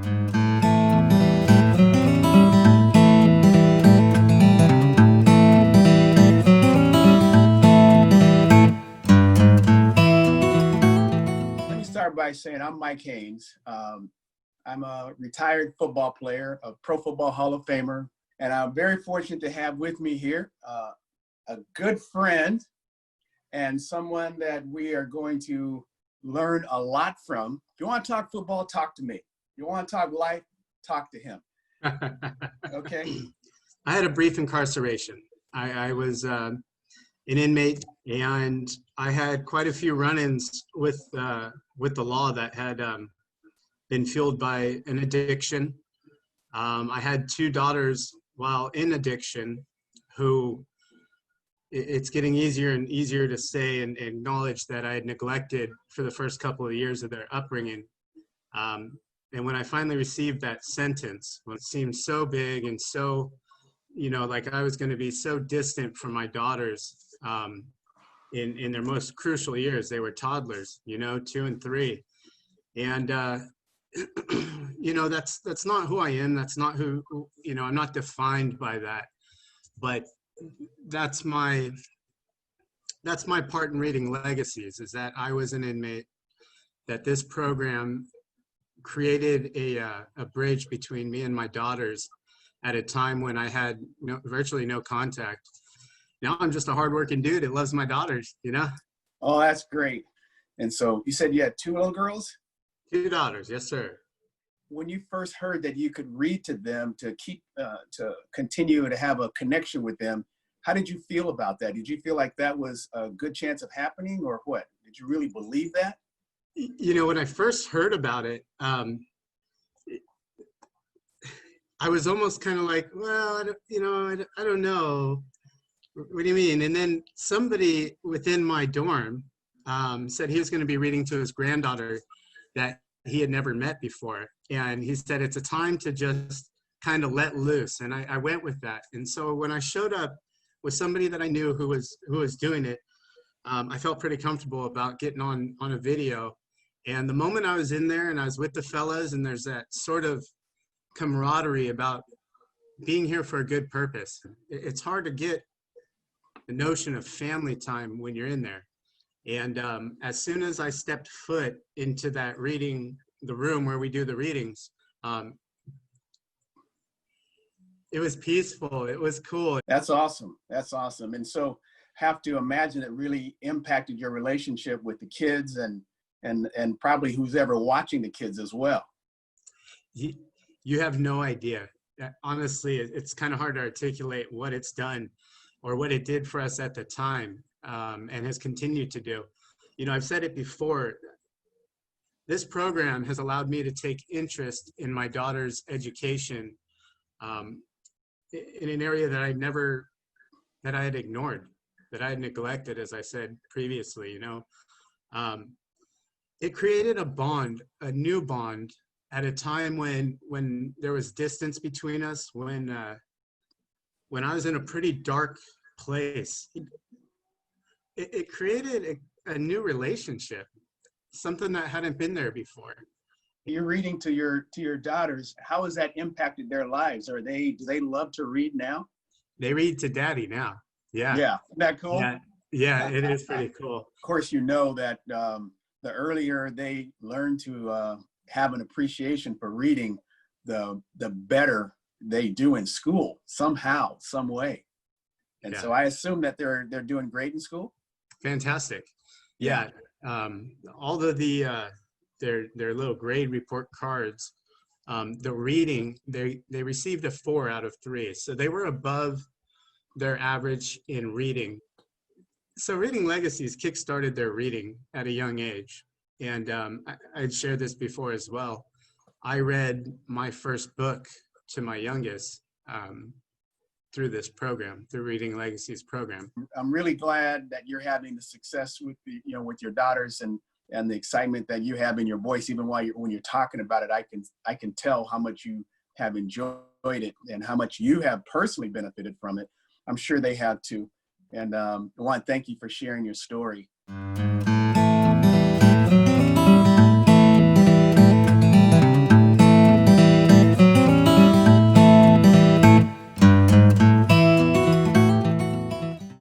Let me start by saying I'm Mike Haynes. I'm a retired football player, a Pro Football Hall of Famer, and I'm very fortunate to have with me here a good friend and someone that we are going to learn a lot from. If you want to talk football, talk to me. If you want to talk life, talk to him. Okay? I had a brief incarceration. I was an inmate, and I had quite a few run-ins with the law that had been fueled by an addiction. I had two daughters while in addiction who it's getting easier and easier to say and acknowledge that I had neglected for the first couple of years of their upbringing. And when I finally received that sentence, when it seemed so big and so, like I was going to be so distant from my daughters in their most crucial years. They were toddlers, 2 and 3. And, that's not who I am. That's not who, I'm not defined by that. But that's my part in reading Legacies, is that I was an inmate, that this program created a bridge between me and my daughters at a time when I had virtually no contact. Now I'm just a hardworking dude that loves my daughters, Oh, that's great. And so you said you had 2 little girls? 2 daughters, yes, sir. When you first heard that you could read to them to continue to have a connection with them, how did you feel about that? Did you feel like that was a good chance of happening, or what? Did you really believe that? When I first heard about it, I was almost kind of like, well, I don't know. What do you mean? And then somebody within my dorm said he was going to be reading to his granddaughter that he had never met before. And he said, it's a time to just kind of let loose. And I went with that. And so when I showed up with somebody that I knew who was doing it, I felt pretty comfortable about getting on a video. And the moment I was in there and I was with the fellas, and there's that sort of camaraderie about being here for a good purpose. It's hard to get the notion of family time when you're in there. And as soon as I stepped foot into that the room where we do the readings, it was peaceful. It was cool. That's awesome. That's awesome. And so have to imagine it really impacted your relationship with the kids and probably who's ever watching the kids as well. You have no idea. Honestly, it's kind of hard to articulate what it's done or what it did for us at the time, and has continued to do. I've said it before, this program has allowed me to take interest in my daughter's education in an area that I had ignored, that I had neglected, as I said previously. It created a bond, a new bond, at a time when there was distance between us, when I was in a pretty dark place. It created a new relationship, something that hadn't been there before. You're reading to your daughters. How has that impacted their lives? Do they love to read now? They read to daddy now. Yeah. Yeah. Isn't that cool? Yeah, it is pretty cool. Of course, that the earlier they learn to have an appreciation for reading, the better they do in school somehow, some way. And so I assume that they're doing great in school. Fantastic. Yeah. All of their little grade report cards, the reading, they received a 4 out of 3. So they were above their average in reading. So Reading Legacies kickstarted their reading at a young age. And I'd shared this before as well. I read my first book to my youngest through this program, through Reading Legacies program. I'm really glad that you're having the success with with your daughters and the excitement that you have in your voice. Even when you're talking about it, I can tell how much you have enjoyed it and how much you have personally benefited from it. I'm sure they have too. And I want to thank you for sharing your story.